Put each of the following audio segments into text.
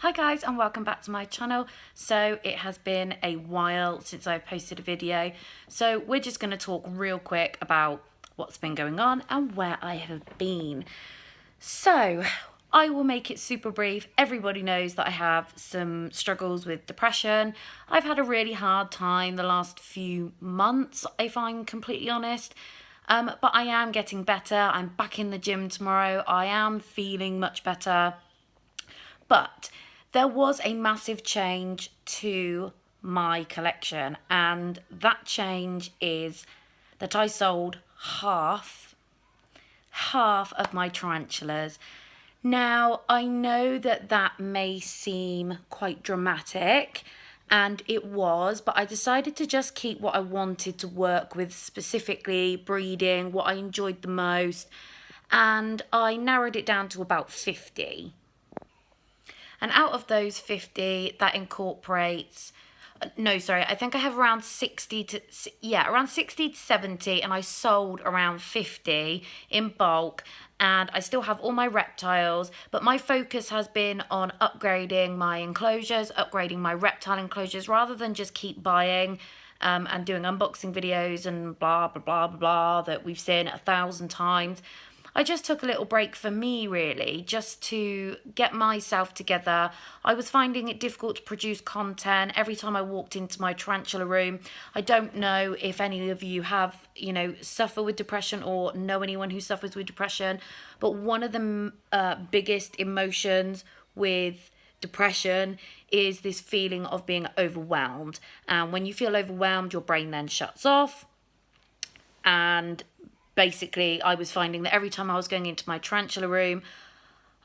Hi guys, and welcome back to my channel. So it has been a while since I've posted a video, so we're just going to talk real quick about what's been going on and where I have been. So I will make it super brief. Everybody knows that I have some struggles with depression. I've had a really hard time the last few months, if I'm completely honest. But I am getting better. I'm back in the gym tomorrow. I am feeling much better. But there was a massive change to my collection, and that change is that I sold half of my tarantulas. Now, I know that may seem quite dramatic, and it was, but I decided to just keep what I wanted to work with, specifically breeding, what I enjoyed the most, and I narrowed it down to about 50. And out of those 50, that incorporates, I think I have around 60 to 70, and I sold around 50 in bulk. And I still have all my reptiles, but my focus has been on upgrading my enclosures, upgrading my reptile enclosures, rather than just keep buying and doing unboxing videos and blah, blah, blah, blah, blah, that we've seen 1,000 times. I just took a little break for me, really, just to get myself together. I was finding it difficult to produce content every time I walked into my tarantula room. I don't know if any of you have, suffer with depression or know anyone who suffers with depression, but one of the biggest emotions with depression is this feeling of being overwhelmed. And when you feel overwhelmed, your brain then shuts off, and basically, I was finding that every time I was going into my tarantula room,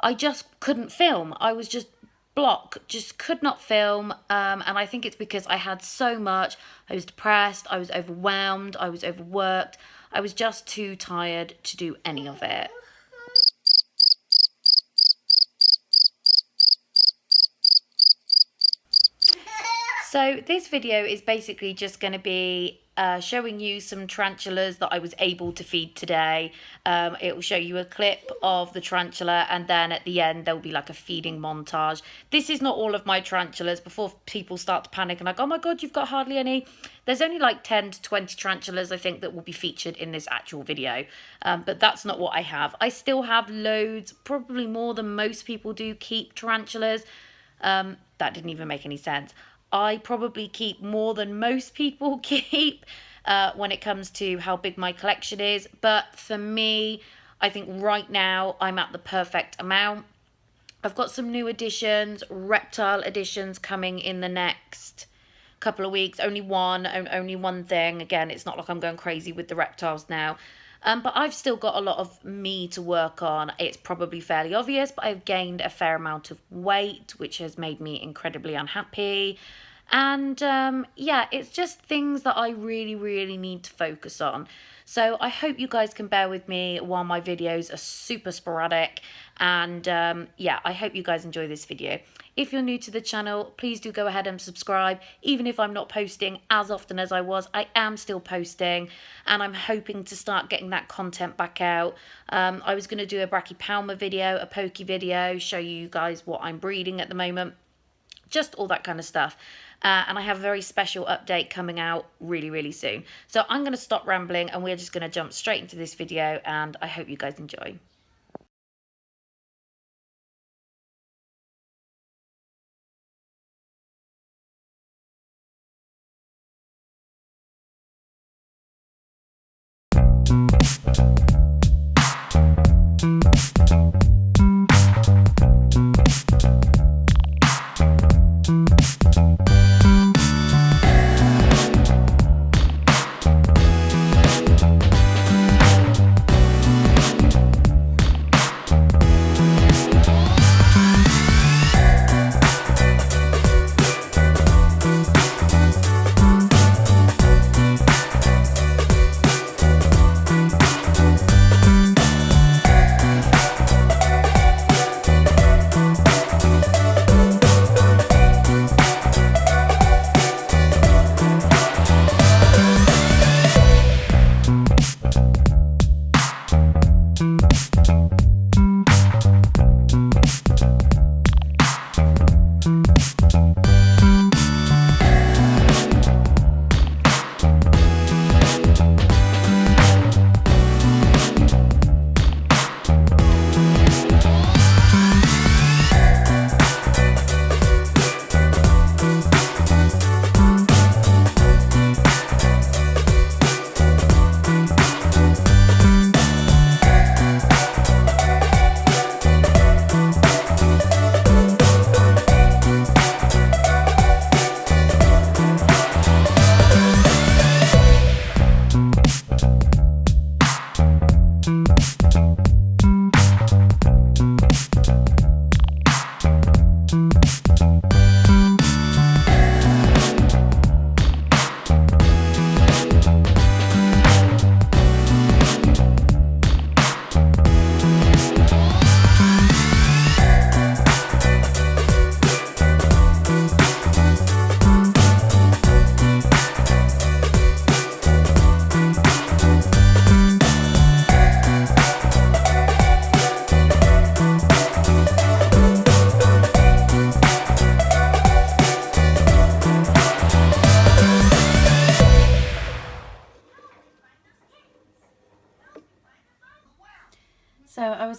I just couldn't film. I was just blocked, just could not film. And I think it's because I had so much. I was depressed, I was overwhelmed, I was overworked. I was just too tired to do any of it. So this video is basically just going to be showing you some tarantulas that I was able to feed today. It will show you a clip of the tarantula, and then at the end there will be like a feeding montage. This is not all of my tarantulas, before people start to panic and like, oh my god, you've got hardly any. There's only like 10 to 20 tarantulas I think that will be featured in this actual video, but that's not what I have. I still have loads, probably more than most people do, keep tarantulas. That didn't even make any sense. I probably keep more than most people keep when it comes to how big my collection is. But for me, I think right now I'm at the perfect amount. I've got some new additions, reptile additions coming in the next couple of weeks. Only one thing. Again, it's not like I'm going crazy with the reptiles now. But I've still got a lot of me to work on. It's probably fairly obvious, but I've gained a fair amount of weight, which has made me incredibly unhappy. And it's just things that I really, really need to focus on. So I hope you guys can bear with me while my videos are super sporadic. And I hope you guys enjoy this video. If you're new to the channel, please do go ahead and subscribe. Even if I'm not posting as often as I was, I am still posting, and I'm hoping to start getting that content back out. I was going to do a brachypelma video, a pokey video, show you guys what I'm breeding at the moment, just all that kind of stuff. And I have a very special update coming out really, really soon. So I'm going to stop rambling, and we're just going to jump straight into this video, and I hope you guys enjoy.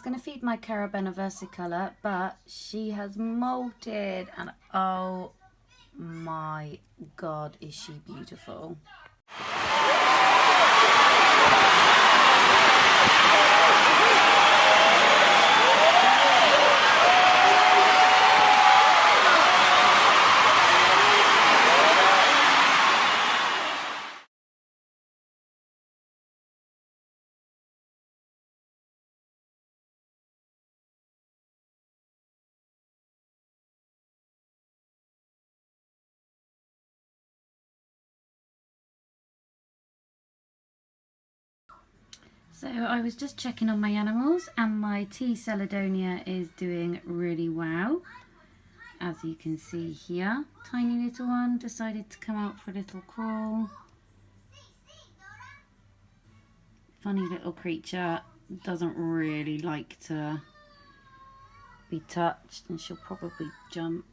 going to feed my Carabena versicolor, but she has molted, and oh my god, is she beautiful. So I was just checking on my animals, and my t.seledonia is doing really well. As you can see here, tiny little one decided to come out for a little crawl. Funny little creature, doesn't really like to be touched, and she'll probably jump.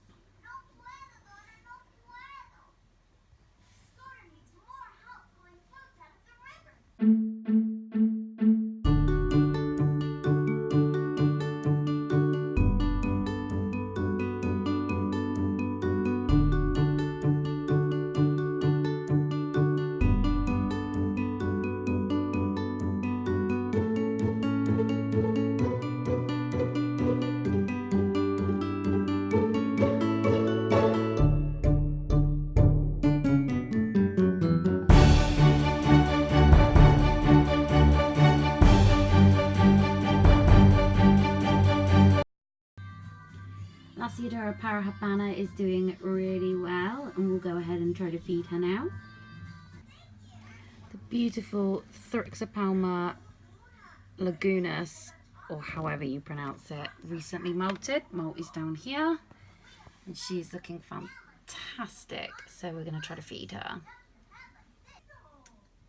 Theodora Parahabana is doing really well, and we'll go ahead and try to feed her now. The beautiful Thrixopalma lagunas, or however you pronounce it, recently molted. Molt is down here, and she's looking fantastic, so we're going to try to feed her.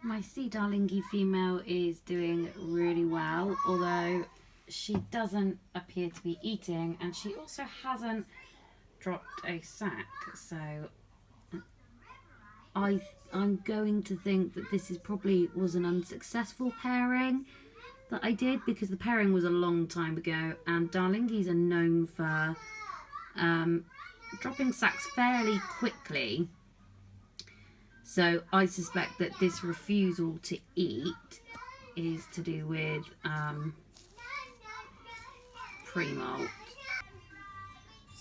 My sea darlingy female is doing really well, although she doesn't appear to be eating, and she also hasn't dropped a sack, so I'm going to think that this is probably was an unsuccessful pairing that I did, because the pairing was a long time ago, and darlingis are known for dropping sacks fairly quickly. So I suspect that this refusal to eat is to do with pre-molt.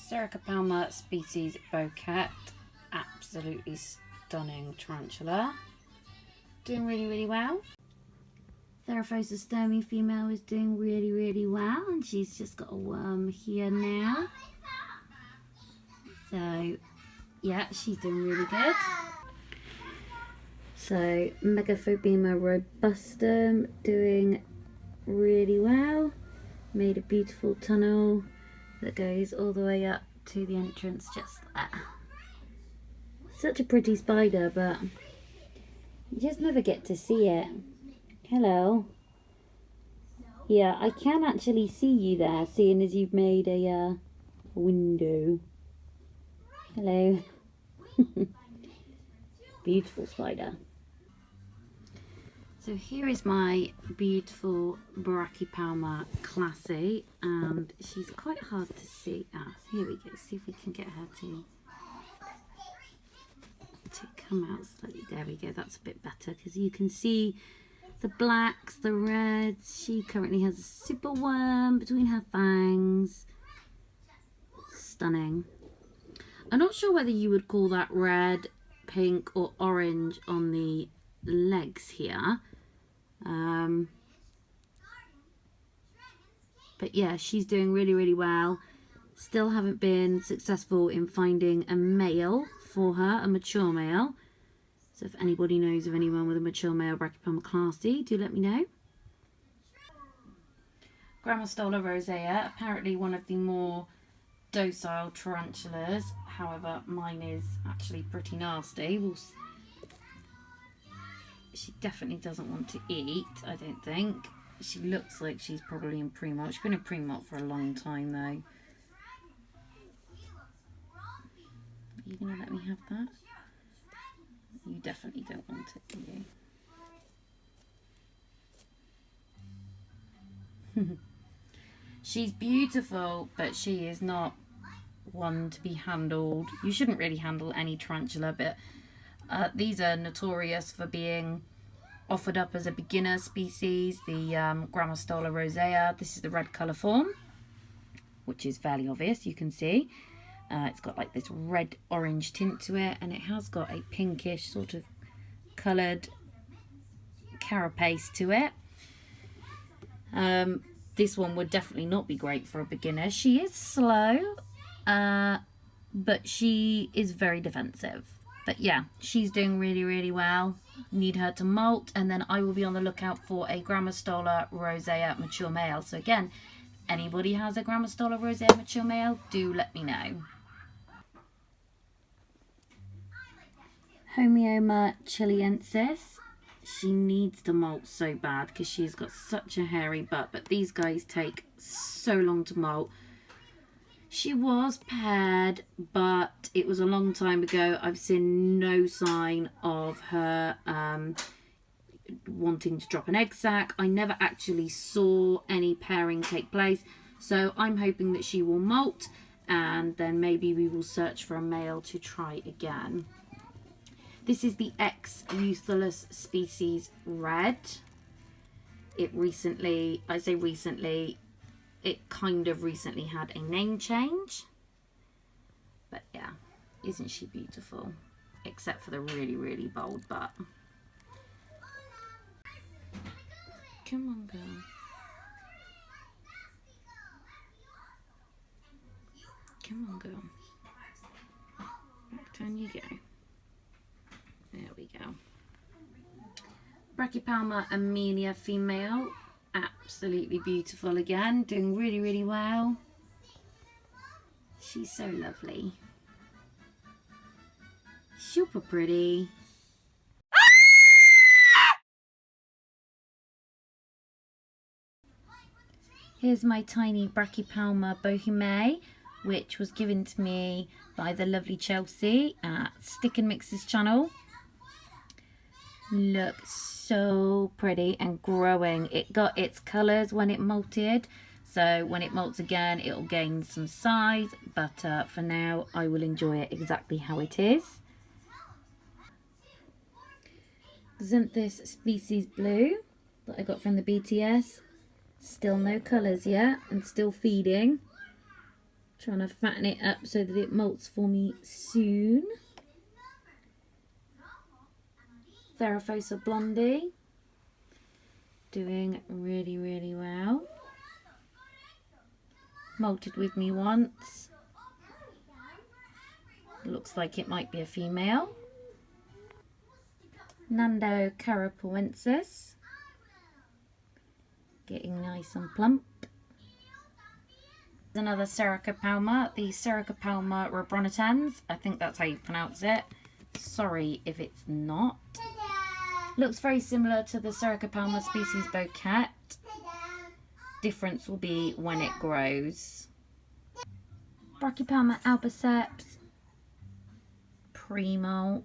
Sericopalma species bouquet, absolutely stunning tarantula, doing really well. Therophosa sturmy female is doing really well, and she's just got a worm here now. So yeah, she's doing really good. So Megaphobema robustum doing really well. Made a beautiful tunnel that goes all the way up to the entrance just there. Such a pretty spider, but you just never get to see it. Hello. Yeah, I can actually see you there, seeing as you've made a window. Hello. Beautiful spider. So here is my beautiful Brachypalma classy, and she's quite hard to see. Here we go. See if we can get her to come out slightly. There we go. That's a bit better, because you can see the blacks, the reds. She currently has a super worm between her fangs. Stunning. I'm not sure whether you would call that red, pink or orange on the legs here. But yeah, she's doing really well. Still haven't been successful in finding a male for her, a mature male. So if anybody knows of anyone with a mature male Brachypalma classy, do let me know. Grammostola rosea, apparently one of the more docile tarantulas. However, mine is actually pretty nasty. She definitely doesn't want to eat, I don't think. She looks like she's probably in pre-molt. She's been in pre-molt for a long time though. Are you going to let me have that? You definitely don't want it, do you? She's beautiful, but she is not one to be handled. You shouldn't really handle any tarantula, but these are notorious for being offered up as a beginner species. The Grammostola rosea. This is the red colour form, which is fairly obvious, you can see. It's got like this red orange tint to it, and it has got a pinkish sort of coloured carapace to it. This one would definitely not be great for a beginner. She is slow, but she is very defensive. But yeah, she's doing really, really well. Need her to molt, and then I will be on the lookout for a Grammostola rosea mature male. So again, anybody has a Grammostola rosea mature male, do let me know. Homeoma chiliensis. She needs to molt so bad because she's got such a hairy butt, but these guys take so long to molt. She was paired, but it was a long time ago. I've seen no sign of her wanting to drop an egg sac. I never actually saw any pairing take place, so I'm hoping that she will molt, and then maybe we will search for a male to try again. This is the Euthalus species red. It recently, I say recently, it kind of recently had a name change. But yeah, isn't she beautiful? Except for the really, really bold butt. Come on, girl. Come on, girl. Down you go. There we go. Brachypelma Amelia female. Absolutely beautiful again. Doing really, really well. She's so lovely. Super pretty. Here's my tiny Brachypelma boheme, which was given to me by the lovely Chelsea at Stick and Mix's channel. Look, so pretty and growing. It got its colours when it molted, so when it molts again it'll gain some size, but for now I will enjoy it exactly how it is. Xanthus species blue that I got from the BTS. Still no colours yet and still feeding. Trying to fatten it up so that it molts for me soon. Therafosa blondie, doing really, really well. Molted with me once. Looks like it might be a female. Nando carapoensis, getting nice and plump. Another Sericopelma, the Sericopelma rubronitans. I think that's how you pronounce it. Sorry if it's not. Looks very similar to the Sericopelma species bouquet. Difference will be when it grows. Brachypelma albiceps, pre-molt.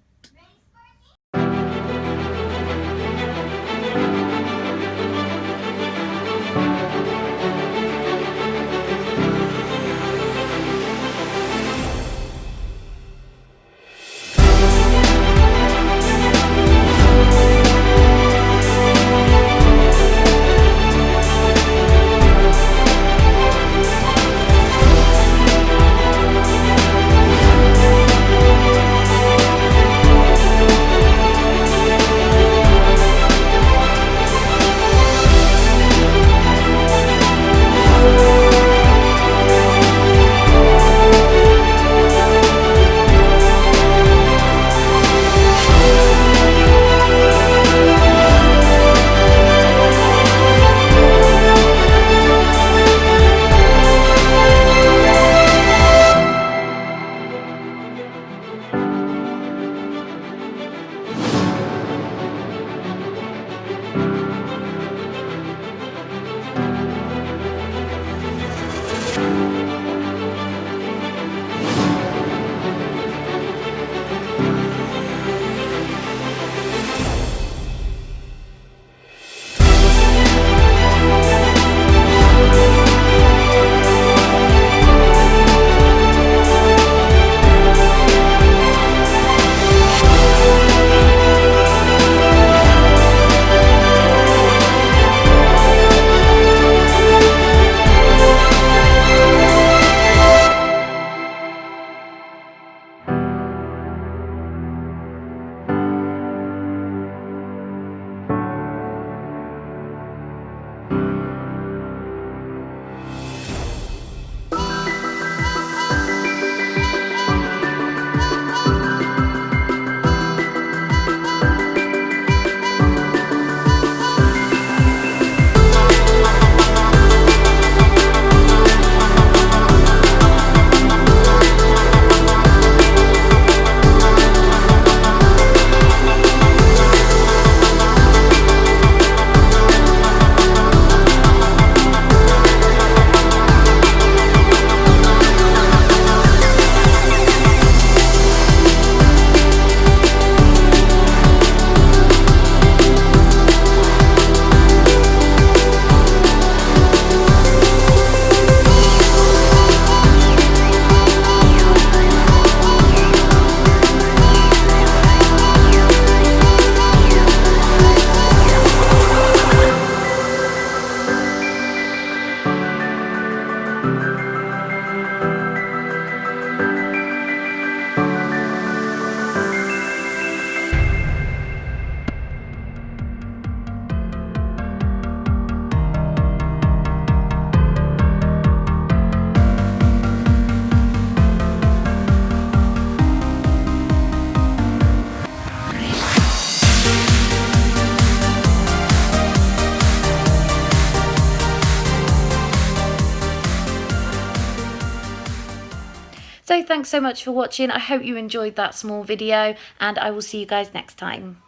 So thanks so much for watching. I hope you enjoyed that small video, and I will see you guys next time.